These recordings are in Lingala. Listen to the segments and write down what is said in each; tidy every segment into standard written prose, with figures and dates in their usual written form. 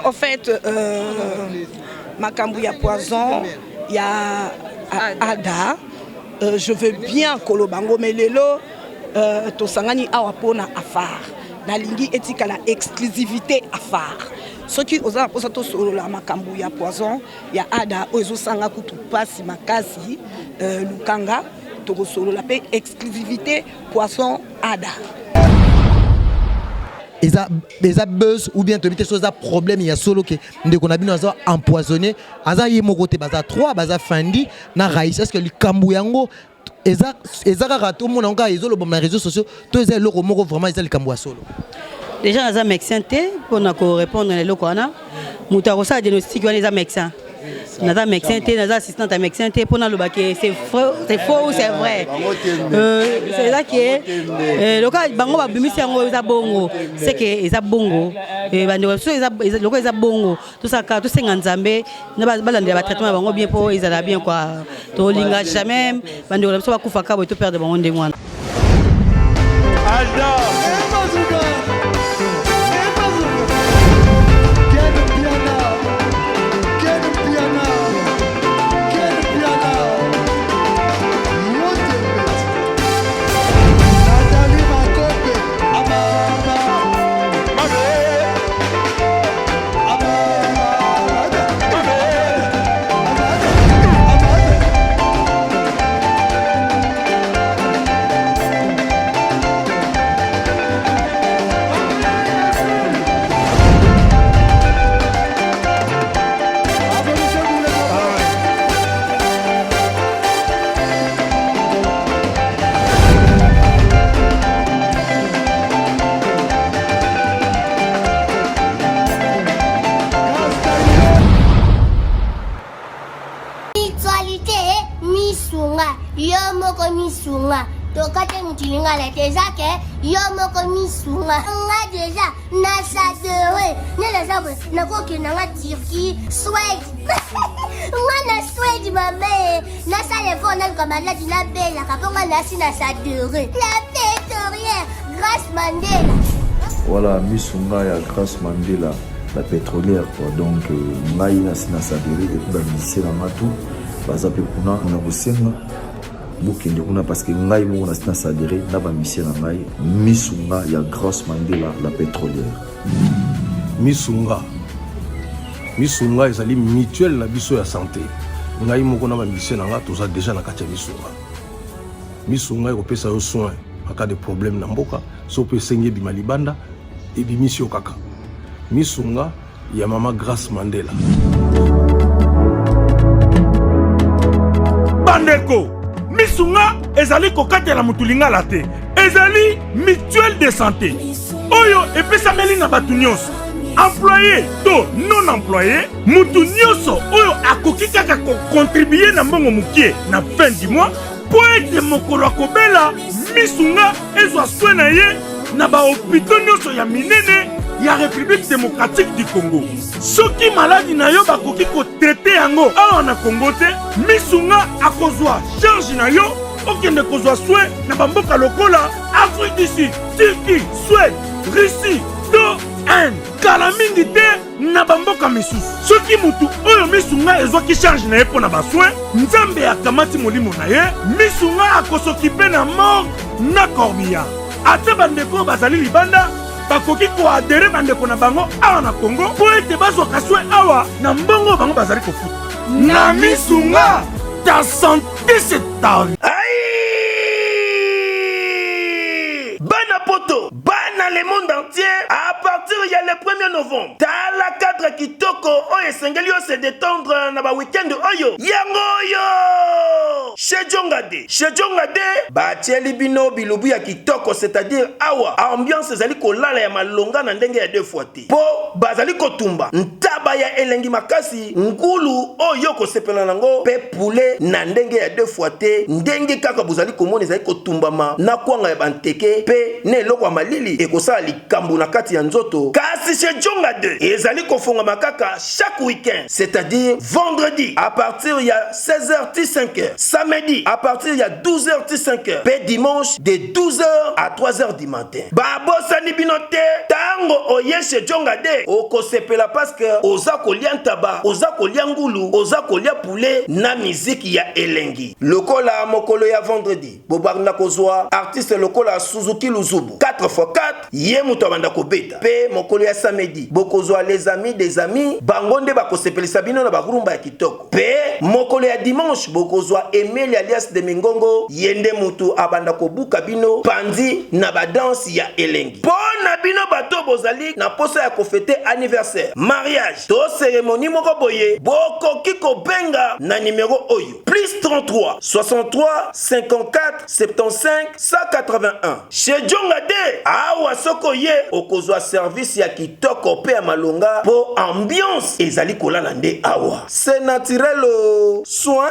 En fait, Makambouya Poison, il y a Ada. Je veux bien Kolobango Melelo, Tosangani Awapona Afar. Nalingi etika la exclusivité Afar. Ce qui osa posato solo la Makambouya Poison, il y a Ada, Ozo Sanga Kutu Pasi Makasi, Lukanga, Togo solo la paix exclusivité Poisson Ada. Ils ont buzz ou bien tu as un problème, il y a solo que nous avons empoisonné. Aza yemo côté baza 3 baza fendi na raïs. Est-ce que le Kambouyango ezaka rato mon anga ezolo bon réseaux sociaux tous les locaux moko vraiment ils le Kambouya solo. Déjà aza médecin pour na ko répondre les locaux na mutako sa diagnostic wana les médecin. Naza médecin té naza assistante à médecin té pour na lo baké c'est faux ou c'est vrai. C'est là que le cas bango ba bimisi yango eza bongo c'est que eza bongo bando so eza loko eza bongo tout ça ka tout senga nzambe na balandela ba traitement bango bien pour ils ala bien quoi to linga jamais bando so ba kufa ka bo to perdre bango ndenge wana. Tokate mutilinga la tezake yomoko misunga nga deja na sadere ne la sabre na koki na nga Turquie Suède nga na Suède mame na sale fona comme la dina bella kaponga na sina sadere la pétrolière Grâce Mandela. Voilà misunga ya Grâce Mandela la pétrolière quoi donc ngai na sina sadere et pour la mission na matu bazape kuna na bosenga bukende kuna parce que ngai mo na sina sadere na ba mission na ngai misunga ya Grâce Mandela la pétrolière. Misunga ezali mutuelle na biso ya santé ngai moko na ba mission na nga toza déjà na kati ya misunga ekopesa yo soin en cas de problème na mboka so pe senge bima libanda et bimisio kaka misunga ya mama Grâce Mandela. Bandeko misunga ezali kokatela mutulinga la te ezali mutuelle de santé oyo epesameli na batu nyonso employé to non employé mutu nyonso oyo akoki kaka contribuer na mbongo mukie na fin du mois po ete mokolo akobela misunga ezwa soin na ye na bahôpitaux nyonso ya minene ya République démocratique du Congo. Soki maladi na yo bakoki kotraite yango awa na Congo te misunga akozwa charge na yo okende kozwa soin na bamboka lokola Afrique du Sud, Turquie, Suède, Russie, to Inde. Kala mingi te na bamboka misusu. Soki mutu oyo misunga ezwaki charge na ye mpo na basoin nzambe akamati molimo na ye misunga akosokipe na mort na corbillard. Ate bandeko bazali libanda bakoki koadere bandeko na bango awa na Congo po ete bazwaka soin awa na mbongo bango bazali kofuta na misunga. Ta santé c'est ta vie. Bana poto, bana le monde entier. À partir il y a le 1er novembre. T'as la cadre kitoko oye sengelio se détendre na ba weekend oyo. Yango yo. Chez Jongade, batieli bino bilubu ya kitoko, c'est-à-dire awa ambiance zali kolala ya malonga na ndenge ya 2 fois te. Po bazali kotumba ntaba liloba ya elengi makasi ngulu oyo kosepela nango pe poulet na ndenge ya 2 fois te ndenge kaka bozali komona ezali kotumbama na kwanga ya banteke pe ne eloko ya malili ekosala likambo na kati ya nzoto. Kasi chez Djonga 2 ezali kofonga makaka chaque week-end, c'est-à-dire vendredi à partir il y a 16h 5h, samedi à partir il y a 12h 5h, pe dimanche de 12h à 3h du matin. Babosani binote tango oye chez Djonga 2 okosepela parce que oza kolia ntaba, oza kolia ngulu, oza kolia poulet na musique ya elengi. Lokola mokolo ya vendredi bobarna kozwa artiste lokola Suzuki Luzubu 4x4 ye muto banda kobeta pe mokolo ya samedi bokozwa les amis des amis bangonde bakosepelisa bino na barumba ya kitoko pe mokolo ya dimanche bokozwa Emile alias de Mingongo yende mutu abanda kobuka bino pandi na badanse ya elengi. Pona bino bato bozali na posa ya kofete anniversaire, mariage to cérémonie moko boye bokoki kobenga na numéro oyo +33 63 54 75 181. Chez Djonga 2 awa soko ye okozwa service ya kitoko pe ya malonga po ambiance ezali kolala nde awa. C'est naturel soin.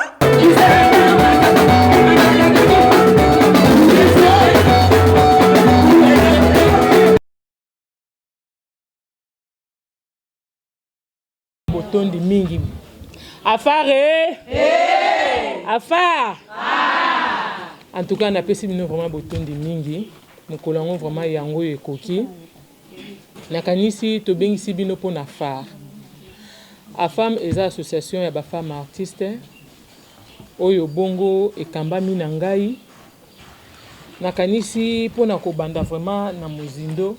Botondi mingi afare afare en tout cas on a pesi bino vraiment botondi mingi mokolango vraiment yango ekoki nakanisi tobengisi bino po na afare afam eza association ya ba femme artiste oyo bongo ekambami na ngai nakanisi po na kobanda vraiment na mozindo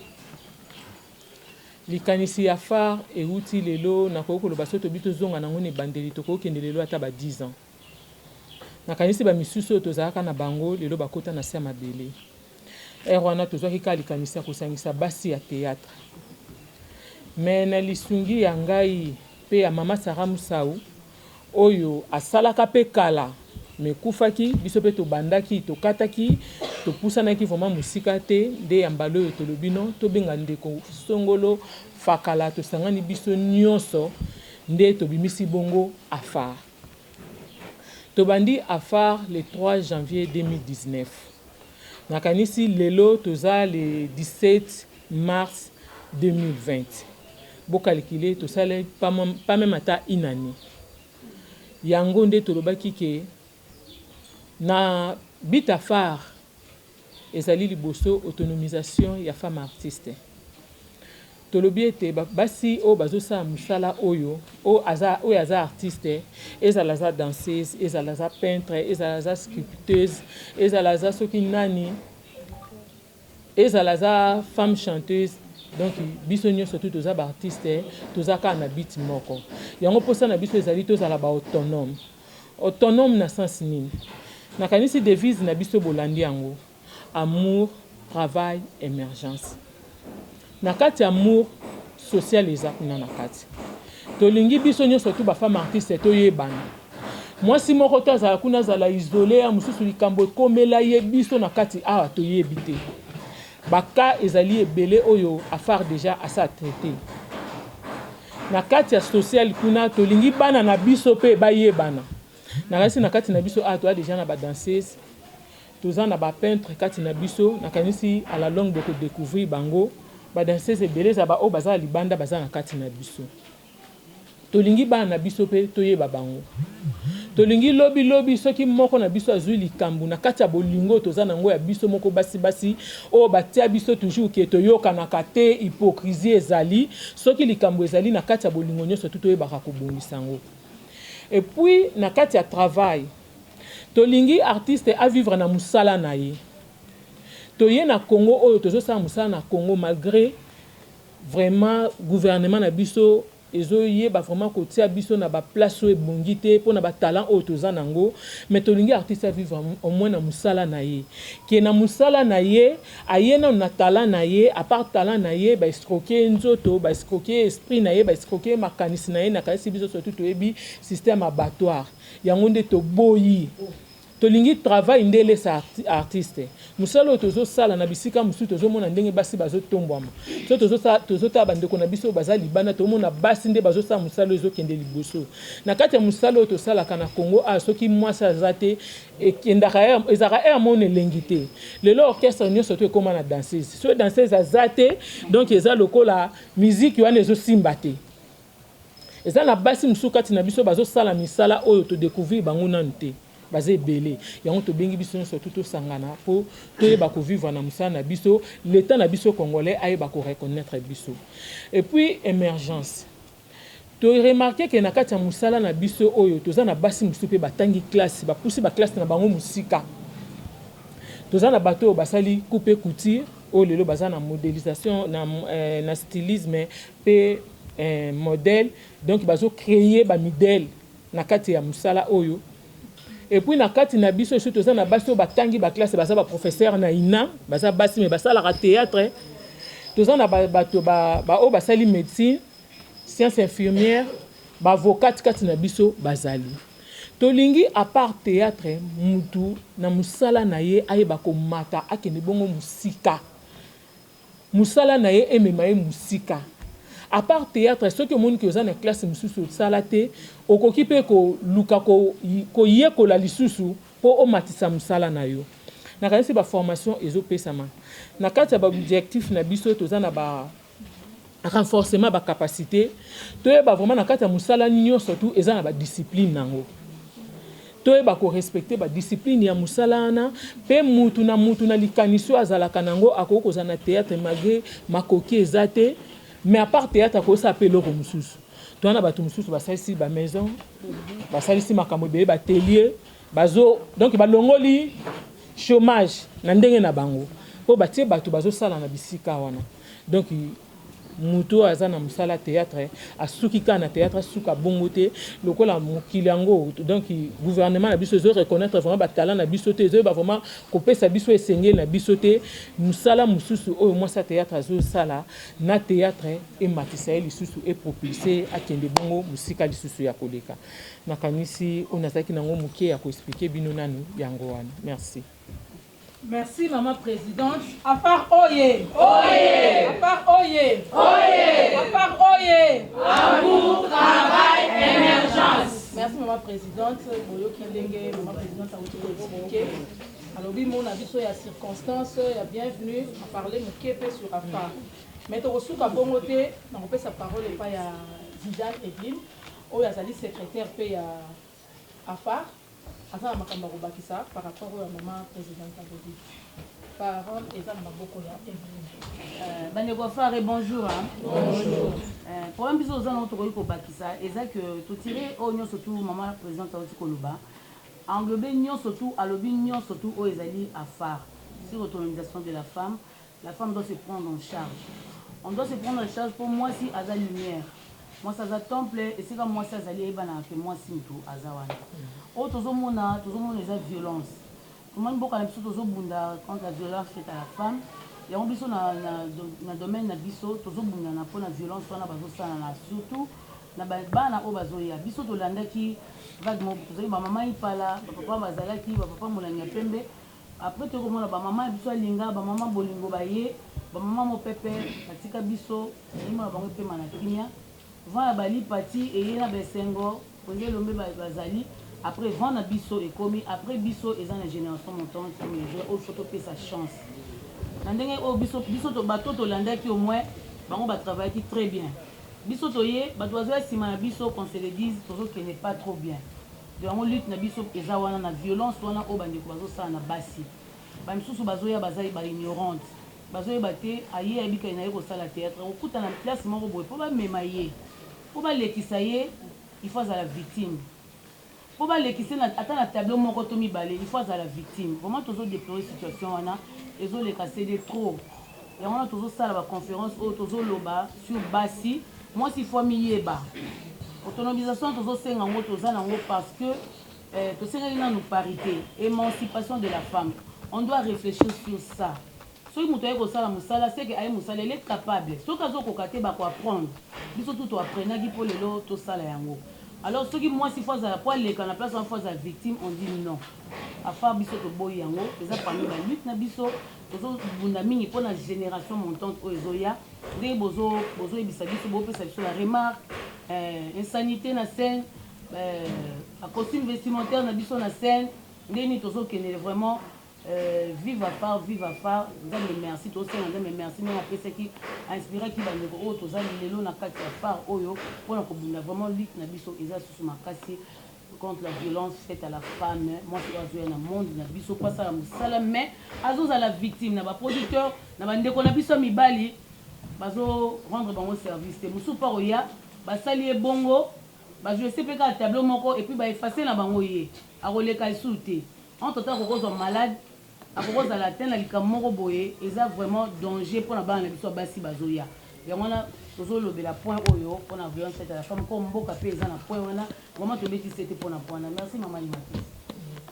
likanisi ya phare euti lelo nakoki koloba so tobi tozonga nango na ebandeli tokokende lelo ata ba 10 ans nakanisi bamisusu oyo tozalaka na bango lelo bakota na se ya mabele wana tozwaki kaka likanisi ya kosangisa basi ya théâtre me na lisungi ya ngai mpe ya mama Sara Musau oyo asalaka mpe kala mekufaki biso mpe tobandaki tokataki topusanaki vraiment mosika te nde ya mbala oyo tolobino tobenga ndeko songolo fakala tosangani biso nyonso nde tobimisi bongo afare tobandi afare le 3 janvier 2019 nakanisi lelo toza le 17 mars 2020 bokalikile tosale pas même ata inani yango nde tolobaki ke na bita phare ezali liboso autonomisation ya femme artiste tolobi ete basi o bazosala musala oyo aza artiste ezala za danseuse ezala za peintre ezala za sculpteuse ezala za soki nani ezala za femme chanteuse. Donc biso nyonso tout toza ba artiste toza ka na beat moko yango posa na biso ezali tozala ba autonome na sens nini nakanisi devise na biso bolandi yango amour travail émergence na kati amour social eza kuna na kati tolingi biso nyonso tout ba femme artiste toyebana mwasi moko to azala kuna azala isolé ya mususu likambo komela ye biso na kati awa toyebi te baka ezali ebele oyo afare déjà asa traité na kati ya social kuna tolingi bana na biso pe bayebana nakasi na kati na biso toa déjà na ba danseuse toza na ba peintre kati na biso nakanisi à la longue boko découvrir bango ba danseuse ebele za ba o baza libanda baza na kati na biso tolingi bana na biso pe toyeba bango tolingi lobi soki moko na biso azui likambu na kati ya bolingo toza nango ya biso moko basi o batia biso toujours ke toyoka na kate hypocrisie ezali soki likambu ezali na kati ya bolingo nyonso toyebaka kobongisa ngo. Et puis na kati ya travail tolingi artiste a vivre na musala na ye toye na Congo oyo tozosala musala na Congo malgré vraiment gouvernement na biso ezoyeba vraiment kotia biso na ba place oyo ebongi te mpo na ba talent oyo toza nango mais tolingi artiste a vivre au moins na musala na ye ke na musala na ye ayena na talent na ye à part talent na ye ba escroquer nzoto ba escroquer esprit na ye ba escroquer makanisi na ye na kasi biso surtout toyebi système abattoir yango nde toboyi tolingi travail ndele sa artiste musala tozo sala na bisika musu tozo mona ndenge basi bazo tombwama so tozo ta bandeko na biso baza libana to mona basi nde bazo sa musala ezo kende liboso na kati ya musala to sala kana Congo a soki mwasa zate e kendaka ezaka mona lengité lelo orchestre nyo surtout comme na danseuse so danseuse azate donc eza lokola musique wana ezo simbate eza na basi musu kati na biso bazo sala misala oyo to découvrir bango nante basé belé yango to bengi biso surtout to sangana po to ba ko vivre na musala na biso l'état na biso congolais aye ba ko reconnaître biso et puis émergence to remarquer que na kati ya musala na biso oyo toza na basi musu pe batangi classe ba poussi ba classe na bango musika toza na bato basali couper couture o lelo baza na modélisation na stylisme pe modèle donc bazo créer ba modèle na kati ya musala oyo et puis na kati na biso surtout toza na basi batangi ba classe baza ba professeur na ina baza basi mais basala ka théâtre toza na bato ba o basali médecine sciences infirmières ba avocat kati na biso bazali tolingi à part théâtre mutu na musala na ye ayeba ko mata akende bongo musika musala na ye emema ye musika à part théâtre ce que monde que za na classe mususu salate okoki pe ko luka ko yekola lisusu po o matisa musala na yo na kanisi ba formation ezo pesama na kati ya ba objectif na biso toza na ba renforcement ba capacité toyeba vraiment na kati ya musala nyo surtout eza na ba discipline nango toyeba ko respecter ba discipline ya musala na pe mutu na likaniso azalaka nango akoko za na théâtre malgré makoki ezate mais à part théâtre ko s'appelle le mususu to na bato mususu basalisi ba maison basalisi makambo be ba atelier bazo donc ba longoli chômage na ndenge na bango po batie bato bazo sala na bisika wana donc mutu aza na musala théâtre asuki ka na théâtre suka bongote lokola mokili yango donc gouvernement na biso zo reconnaître vraiment ba talent na biso te zo ba vraiment kopesa biso esengeli na biso te musala mususu oyo mwasa théâtre azo sala na théâtre et matisa lisusu et propulser akende bongo musika lisusu ya koleka na kanisi onazaki nango moke ya ko expliquer bino nanu yango wana merci. Merci, Maman Présidente. À part Oye. Oye. À part Oye. Oye. À part Oye. Amour, travail, émergence. Merci, Maman Présidente. Boyo Kilenge, Maman Présidente, a expliqué. Alors, oui, mon avis sur les circonstances, il y a bienvenue à parler de Képe sur AFAR. Mais tu reçois qu'à bon côté, on peut sa parole et pas à Zidane Evelyne, où il y a la secrétaire P à AFAR. Par rapport à maman présidente Abodi. Parole et ça m'a beaucoup là. Bonjour. Bonjour. Problème bis aux gens autour de Bakisa, et ça que tout tirer au nion surtout maman présidente Abodi Koluba, englober nion surtout à l'obi nion surtout aux Ezali à phare. Sur l'autonomisation de la femme doit se prendre en charge. On doit se prendre en charge pour moi si à la lumière. Moi ça temple et c'est comme moi ça allait ebana que moi simto azawana o tozomona les violence comment beaucoup na biso tozobunda contre la violence faite à la femme et on biso na domaine na biso tozobunda na pona violence wana bazosana na surtout na bana o bazoya biso tolandaki vaguement tozali ba maman ipala papa bazalaki papa molanya pembe après tokomona ba maman biso linga ba maman bolingo baye ba maman mopepe katika biso ni mona bango pema na kimia vent bali parti et na besengo posé lombe bazali après vent na biso et commis après biso et la génération montante comme les jeux au photo sa chance ndenge o biso to bato to landaki au moins bango ba travailler très bien biso to ye ba doit sima na biso qu'on se le dise toujours qu'il n'est pas trop bien de on lutte na biso eza wana na violence wana o bandi ko bazo sa na basi ba misusu bazoya bazali ba ignorante bazoya baté aye abika ina ko sala théâtre okuta na place moko boye po ba memaye pour l'équisser, il faut à la victime. Pour l'équisser, attends la tableau mon kotomi balé, il faut à la victime. Vraiment toujours déplorer situation on a, ils ont les cassés de trop. Et on a toujours ça la conférence au toujours loba sur Bassi. Moi si faut millier bas. Autonomisation toujours c'est en mot parce que tout c'est nous parité, émancipation de la femme. On doit réfléchir sur ça. Si vous avez c'est que elle est capable. Si vous avez apprendre, tout apprendre pour les autres, alors ceux qui moi si fois à la place en face à la victime, on dit non. affaire biso toboyi yango eza parmi la lutte na biso tozobunda mingi mpo na génération montante oyo ezoya ndenge bozoyebisa biso bopesa biso la remarque insanité na scène costume vestimentaire na biso na scène ndenge nini tozokendele vraiment vive à part nzambe merci tosenga nzambe merci ndenge apesaki ainspiraki bandeko oyo tozali lelo na kati ya phare oyo mpona kobunda vraiment lutte na biso eza susu makasi contre la violence faite à la femme mwasi oyo azoya na monde na biso po asala mosala mais azozala victime na baproducteur na bandeko na biso mibali bazorendre bango service te mosusu mpa koya basali ye bongo bajoue se mpe kaka tableau moko epuis baefase na bango ye akoleka esu te entre temps akokozwa malade akokozala te na likambo moko boye eza vraiment danger mpona bana na biso basi bazoya yango wana tozolobela point oyo mpona violence faite à la femme ko mboka mpe eza na point wana vraiment tobetisi ete mpona point wana merci mama animatrice.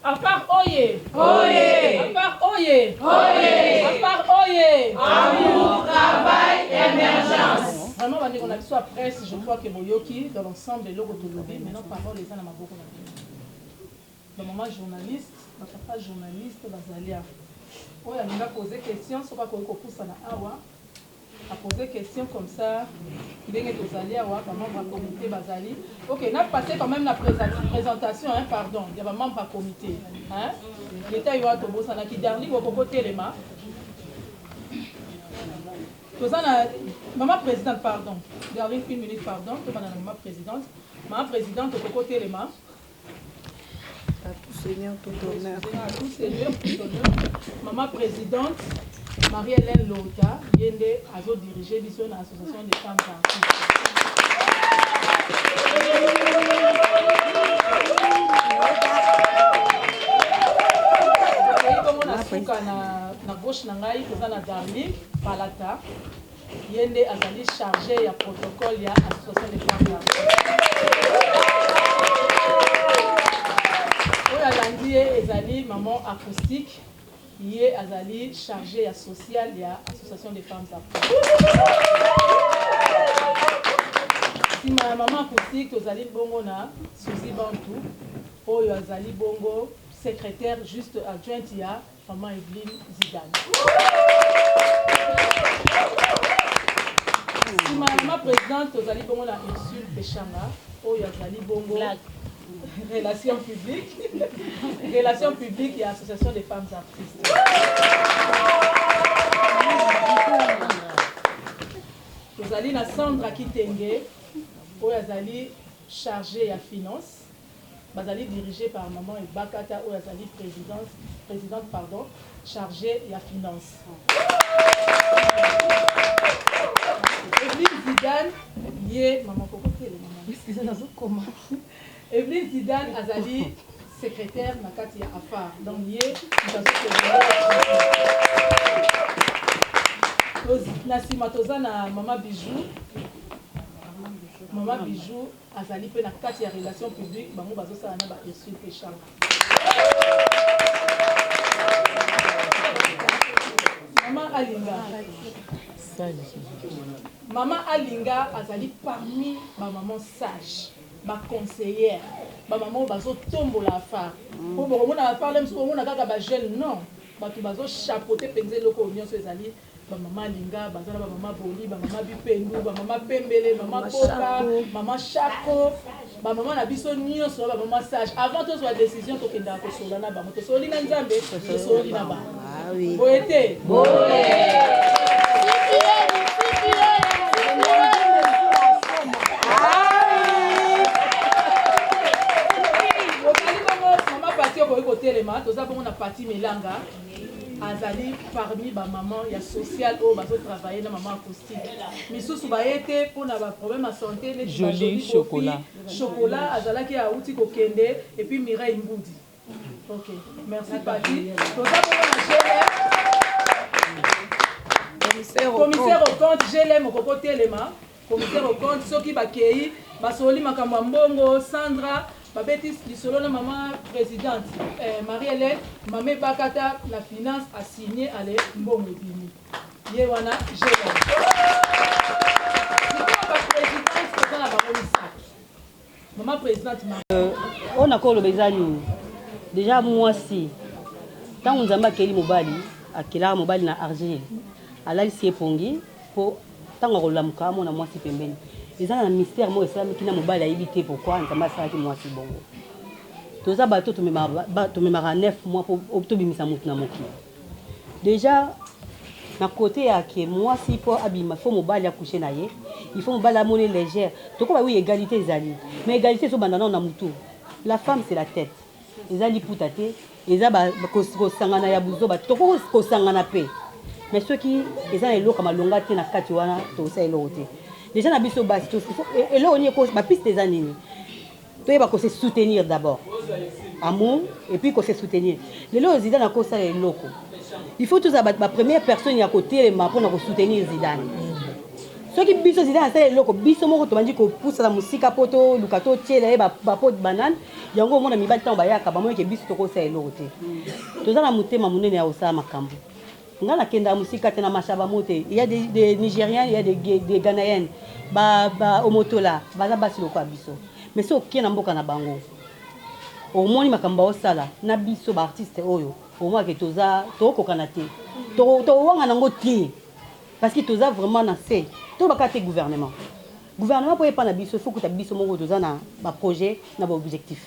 Afar oye! Oye! Afar oye! Oye! Afar oye! Amour, travail, émergence! Vraiment, on a besoin de presse, je crois que Boyoki, dans l'ensemble de l'Ogotolobé, maintenant, parole les gens à ma beaucoup. Le moment journaliste, ma papa journaliste, Bazalia. Oh, il a posé question, ce n'est pas qu'on pousse à la Awa. A posé question comme ça, il est aux Awa, par membre du comité Bazali. Ok, on a passé quand même la présentation, hein, pardon, il y a un membre du comité. Hein? L'État y a un tobo, ça n'a qui dernier, ou au côté les mains. Maman présidente, pardon. Dernière une minute, pardon. Maman présidente. Maman présidente, au côté les mains. À tout Seigneur, tout honneur. À tout Seigneur, tout honneur. Maman présidente, Marie-Hélène Lota, Yende, Azo dirigé l'association des femmes artistes. Na gauche na ngai toza na Darlik Palata Yende azali chargé ya protocole ya association des femmes artistes. Oyo alandi ezali maman acoustique ye azali chargé ya social ya association des femmes artistes. Si ma maman acoustique tozali bongo na Suzy Bantou oyo azali bongo secrétaire juste adjointe ya maman Evelyne Zidane. Si ma maman présidente tozali bongo na Ursule Pechanga oyo azali bongo relations publiques et association des femmes artistes. Tozali na Sandra Kitenge oyo azali chargée ya finance. Bazali dirigé par maman Bakata ou azali présidente pardon, chargée de la finance. Evelyne Zidane, liée maman comment Evelyne Zidane azali secrétaire nakati ya affaire. Donc liée Nasima toza na maman Bijou. Maman Bijou azali pe na kati ya relation publique bango bazosala na ba Ursule Pechanga. Maman Alinga azali parmi ba maman sage, ba conseillère, ba maman bazo tombola affaire. Po bomo na parler mso bomo na kaka ba jeune non, ba tu bazo chapeauter penze loko nyonso ezali. Maman Linga, maman Boli, maman Bipendu, maman Pembele, maman Koka, maman Chako, maman Nabiso Nyonso, maman Sage. Avant tout, la décision, tu as fait Solana, tu as fait Solina Nzambe, tu as fait Solina Ba. Oui. Boété. Maman Pati, on va écouter les mains, tu as fait Pati Melanga. Azali parmi ba maman ya social au bazo travailler na maman acoustique. Misusu ba été pour na ba problème à santé les joli chocolat. Chocolat azala ki a outi ko kende et puis Mireille Mboudi. OK. Merci Pati. Commissaire au compte, je l'aime au côté les mains. Commissaire au compte soki ba kei ba soli makambo mbongo Sandra Babetis Lisolo na maman présidente Marie-Hélène Mamé Bakata la finance a signé à les mbongo bini. Yewana Jérôme. C'est la présidente maman présidente on a encore le bezali. Déjà moi si Tant on zamba keli mobali, akela mobali na argile. Alali si epongi pour tant on lamuka mon moi si pembeni. Ils ont un mystère moi ça qui na mobali a évité pourquoi nzamba ça qui moi si bongo. Tout ça bateau tu me mara 9 mois pour obtobimisa mutu na moki. Déjà na côté à que moi si pour abima faut mobali a coucher na ye, il faut mobali a monnaie légère. To ko ba oui égalité zali. Mais égalité so bandana na mutu. La femme c'est la tête. Ils ali putate, ils a ba ko sangana ya buzo ba to ko sangana pe. Mais ceux qui ils ont elo comme longa te na kati wana to sa elo te. Déjà na biso basi to et là on y ko ba piste des années. To yeba ko se soutenir d'abord. Amour et puis ko se soutenir. Les lo Zidane a ko sa eloko. Il faut tous abattre ma première personne à côté pour nous soutenir Zidane. Ceux qui biso Zidane c'est eloko biso moko to bandi ko pousse la musique poto lukato tiele ba pot banane yango mona mibali tan ba yaka ba mo ke biso to ko sa eloko te. To za na mutema munene ya osala makambo. Ngala kenda musika tena mashaba mote. Il y a des Nigériens, il y a des Ghanéens. Ba omotola, baza basi loko biso. Mais so ki na mboka na bango. Au moins makambo osala na biso ba artiste oyo. Au moins que toza to ko kanate. To wanga nango ti. Parce que toza vraiment na fait. To ba kate gouvernement. Gouvernement pour pas na biso, faut que ta biso mongo toza na ba projet na ba objectif.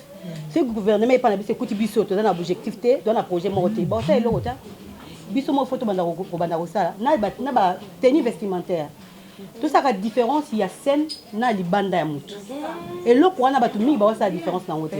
Ce gouvernement pas na biso kuti biso toza na objectif te, dans na projet mongo te. Bon ça eloko ta. Biso mo photo banda ko banda ko sala na ba tenue vestimentaire. Tout ça la différence il y a scène na libanda ya mutu. Et lo ko na batu mi ba sa différence na ngote.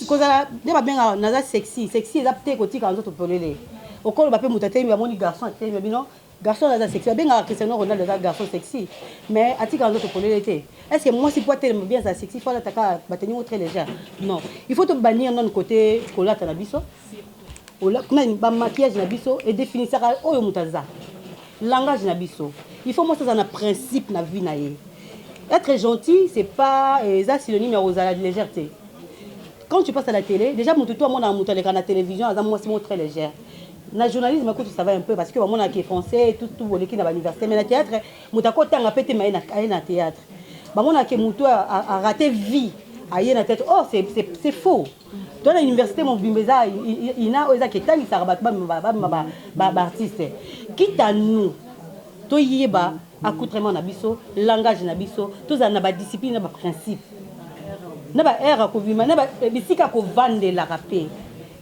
Kozala de ba benga na sexy eza peut ko tika nzoto polele. Okolo ba pe mutate mi ba moni garçon te mi bino garçon na sexy benga Cristiano Ronaldo za garçon sexy mais atika nzoto polele te. Est-ce que moi si pour tellement bien ça sexy faut la taka ba tenue très légère. Non, il faut te bannir non côté kolata na biso. Ola kuna ba maquillage na biso et définir ça oyo mutaza. Langage na biso. Il faut montrer ça un principe na vie na ye. Être gentil, c'est pas ça synonyme à la légèreté. Quand tu passes à la télé, déjà mon tuto moi dans la télévision, ça moi c'est très légère. Na journalisme écoute ça va un peu parce que moi qui est français tout volé qui na l'université mais na théâtre, mutako tanga pété mais na théâtre. Ba moi qui muto a raté vie. Aïe na tête oh c'est faux. Dans l'université mon bimbeza il a oza qui tangi ça rabat ba artiste. Quitte à nous to yeba accoutrement na biso, langage na biso, tous na ba discipline na ba principe. Na ba era ko vima na ba bisika ko vande la rapé.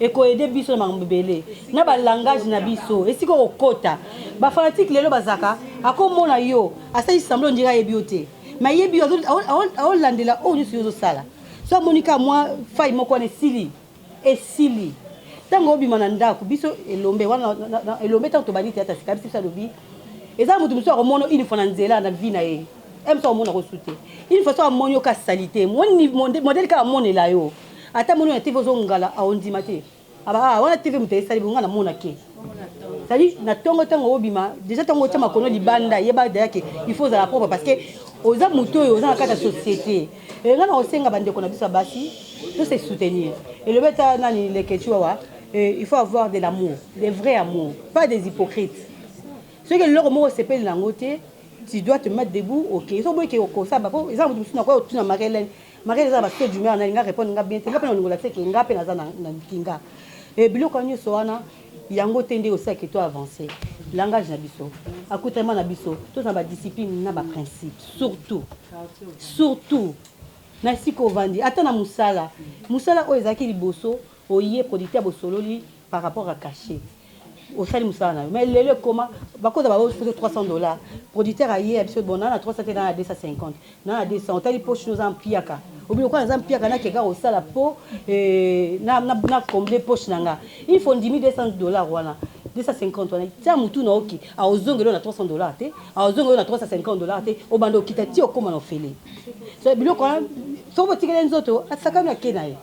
Et ko aider biso na mbele. Na ba langage na biso, esiko ko kota. Ba fanatique lelo bazaka, akomona yo, asali semblant on dirait ebioté. Mais yebi a landela o ni sur sala. So Monica moi fay moko ne sili et sili. Tango bi mananda ko biso elombe wana elombe tanto bani théâtre c'est comme si ça lobi. Et ça mutu muso remono une fois nzela na vie na ye. Aime ça mona resouté. Une fois ça monyo ka salité. Mon modèle ka monela yo. Ata mono na TV zongala a ondimate. Aba wana TV mutesa libunga na mona ke. C'est-à-dire na tongo obima déjà tongo tama kono libanda yeba dayake il faut la propre parce que oza muto oza na kata société. Et là on senga bande ko na biso basi tout se soutenir. Et le beta nani le ketua il faut avoir de l'amour, des vrais amours, pas des hypocrites. Ceux qui leur mot s'appelle langoté, tu dois te mettre debout, ok. Ils ont besoin que ça, ils ont besoin de quoi tu n'as Marie-Hélène. Marie-Hélène va faire du mal, on a répondre bien. Tu n'as pas nous la tête, on a peine à na kinga. Et bilo quand nous soana, yango tende aussi que toi avancer. Langage na biso, accoutrement na biso, tout ça ba discipline na ba principe, surtout. Na siko vandi, ata na musala o ezaki liboso, oye producteur bosololi par rapport à cachet. Au salut musala mais le comment bako da ba $300 producteur aye absolument bon na 300 na 250 na 200 tali poche nous en piaka obi ko na piaka na keka au sala po na combler poche nanga il faut $10,200 wana 250 wana tia mutu na oki a ozongelo na $300 te a ozongelo na $350 te o bando kitati o koma na ofele so biloko so botikele nzoto atsaka na kenaye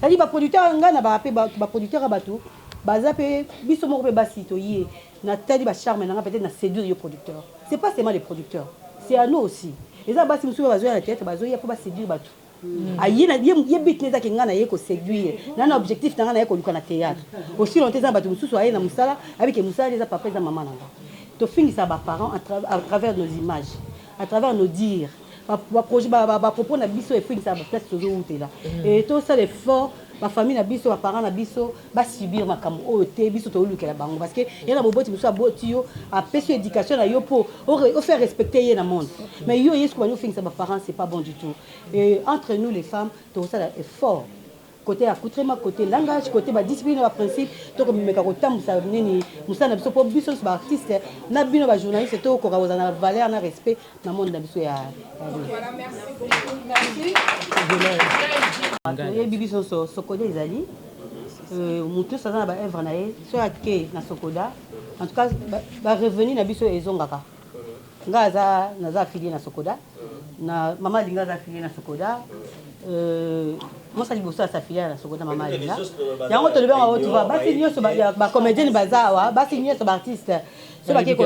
tali ba producteur ngana ba pe ba producteur abatu bazape biso moko pe basi to yé na tali ba charme na peut-être na séduire les producteurs c'est pas seulement les producteurs c'est à nous aussi et ça basi musu bazo na tête bazo ya pour ba séduire batu ayi na ye bit neza ke ngana ye ko séduire na objectif na ngana ye ko luka na théâtre aussi longtemps ça batu musu ayi na musala avec musala les papa et maman nanga to finir ça ba parents à travers nos images à travers nos dires ba projet ba propos na biso et finir ça ba place toujours où là et tout ça l'effort ma famille na biso ba parents na biso ba subir makambo o te biso to lukela bango parce que il y a boboti biso aboti yo a peso éducation na yo pour au faire respecter ye na monde mais yo yesko ba nous finir ba parents c'est pas bon du tout et entre nous les femmes to ça est fort côté accoutrement côté langage côté ba discipline ba principe to ko meka ko tambusa nini musana biso po biso ba artiste na bino ba journaliste to ko ka na valeur na respect na monde na biso ya voilà merci beaucoup merci yebi biso sokoda ezali mutu ça na ba œuvre na ye so ake na sokoda en tout cas ba revenu na biso ezongaka ngaza naza affilié na sokoda na mama linga za affilié na sokoda moi ça liboso à s'affiler na sokoda mama linga yango to lebanga tu va basi nyoso ba comédienne bazawa basi nyoso ba artiste so ba ke ko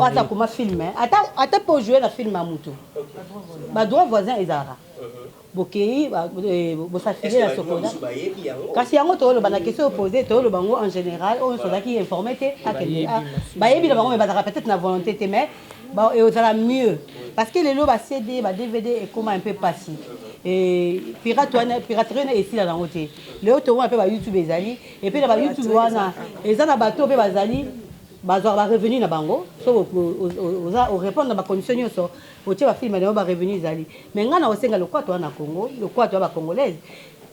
ata kuma film ata pour jouer la film à mutu ba droit voisin ezara bokei bo s'affiler na sokoda kasi yango to lo bana question opposée to lo bango en général on so qui informé te akende ba yebi na bango mais ba peut-être na volonté te mais bah et ça mieux parce que les lots va CD va DVD et comment un peu passif et piraterie ici là dans côté les autres un peu va YouTube ezali et puis là YouTube wana et ça na bateau pe bazali bazor va revenir na bango so au répondre na ba condition nyonso au tia ba film na ba revenir ezali mais ngana osenga le quoi toi na Congo le quoi toi ba congolaise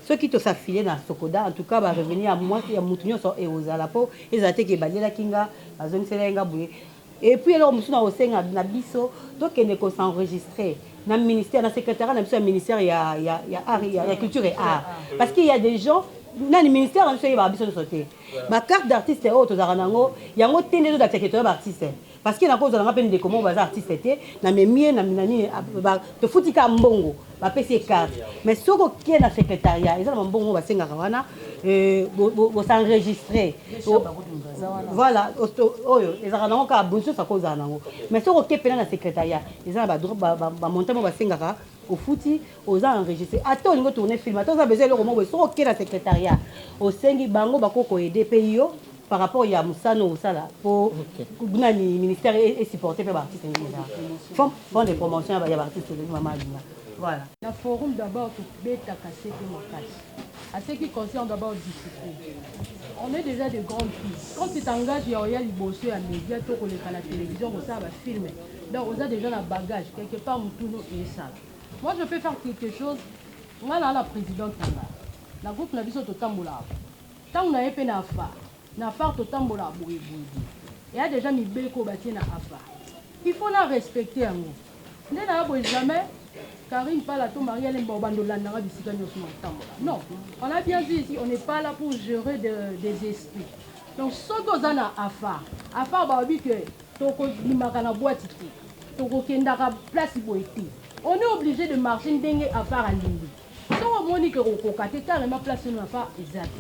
ceux qui te s'affiler na sokoda en tout cas va revenir à moi ya mutu nyonso et aux ala po ezate ke balela kinga bazoni selenga buye. Et puis alors nous sommes au sein na biso donc on est s'enregistrer dans le ministère dans le secrétariat dans le ministère il y a culture et art parce qu'il y a des gens dans le ministère on sait ba biso de sauter ma carte d'artiste est autre zaranango yango tende de secrétaire d'artiste parce qu'il y a cause on appelle des comment bazar artiste était na memie na nani te futika mbongo ba PC carte mais soko qui est dans secrétariat ils ont mbongo ba senga wana bo s'enregistrer voilà oyo les zaranango ka bonso ça cause nango mais soko qui est dans secrétariat ils ont ba monter ba senga au fouti aux enregistrés attends on va tourner film attends ça besoin le roman soko qui est dans secrétariat au sengi bango bakoko aider pays par rapport à Moussano Sala pour le ministère est supporté par l'artiste font des promotions à l'artiste de Maman Lina. Voilà. Le forum d'abord tout bêta cassé que mon cas. À ce qui concerne d'abord discipline. On est déjà de grandes filles. Quand tu t'engages, il y a les bosseurs à médias, tout à la télévision, on va filmer. Donc on a déjà un bagage quelque part où tout nous est ça. Moi je peux faire quelque chose. Moi là la présidente la groupe n'a besoin de tamboula. Tant on a épé na fa. Na part au tambola boui boui. Il y a déjà mis beko bâti na afa. Il faut la respecter en nous. N'est là boui jamais. Karine pas la tombe Marielle Mbobando Landara bisika nyos tambola. Non, on a bien vu ici, on n'est pas là pour gérer des esprits. Donc ce que ça na afa. Afa ba bi que toko limaka na boîte ti. Toko kendaka place boiti. On est obligé de marcher ndenge afa à lindi. So moni que ko kate carrément place na afa exact.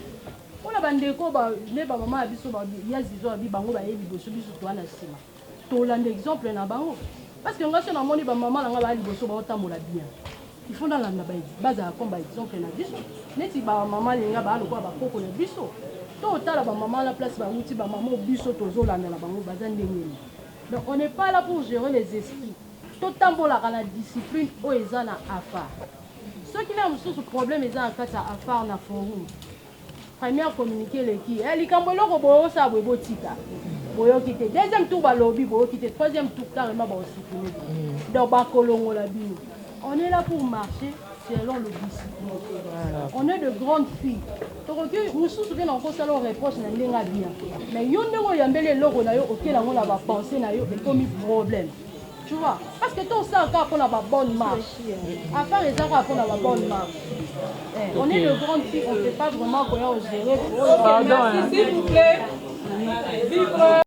On a bandeko ba ne ba maman biso ba ya zizo bi bango ba yebi boso biso to na sima to la exemple na bango parce que ngasi na moni ba maman nga ba liboso ba otamola bien il faut dans la na ba baza comme ba exemple na biso neti ba maman linga ba lokwa ba koko na biso to tala ba maman la place ba uti ba maman biso to zo la na bango baza ndenge. Donc on n'est pas là pour gérer les esprits to tambola la discipline o ezana afa ceux qui ont ce problème ezana kata afa na forum. Première communiquer les qui elle kambolo ko bo sa bo botika boyo kité deuxième tour ba lobby boyo kité troisième tour carrément ba aussi donc ba kolongo la bino on est là pour marcher selon le discipline on est de grandes filles donc nous souvent encore ça leur reproche na ndenga bien mais yo ndeko yambele loko na yo okela ngo la ba penser na yo et comme problème. Tu vois, parce que tout ça encore pour la bonne marche. À part les arts pour la bonne marche. On est de grandes filles, on ne sait pas vraiment comment gérer. Pardon, s'il vous plaît. Vive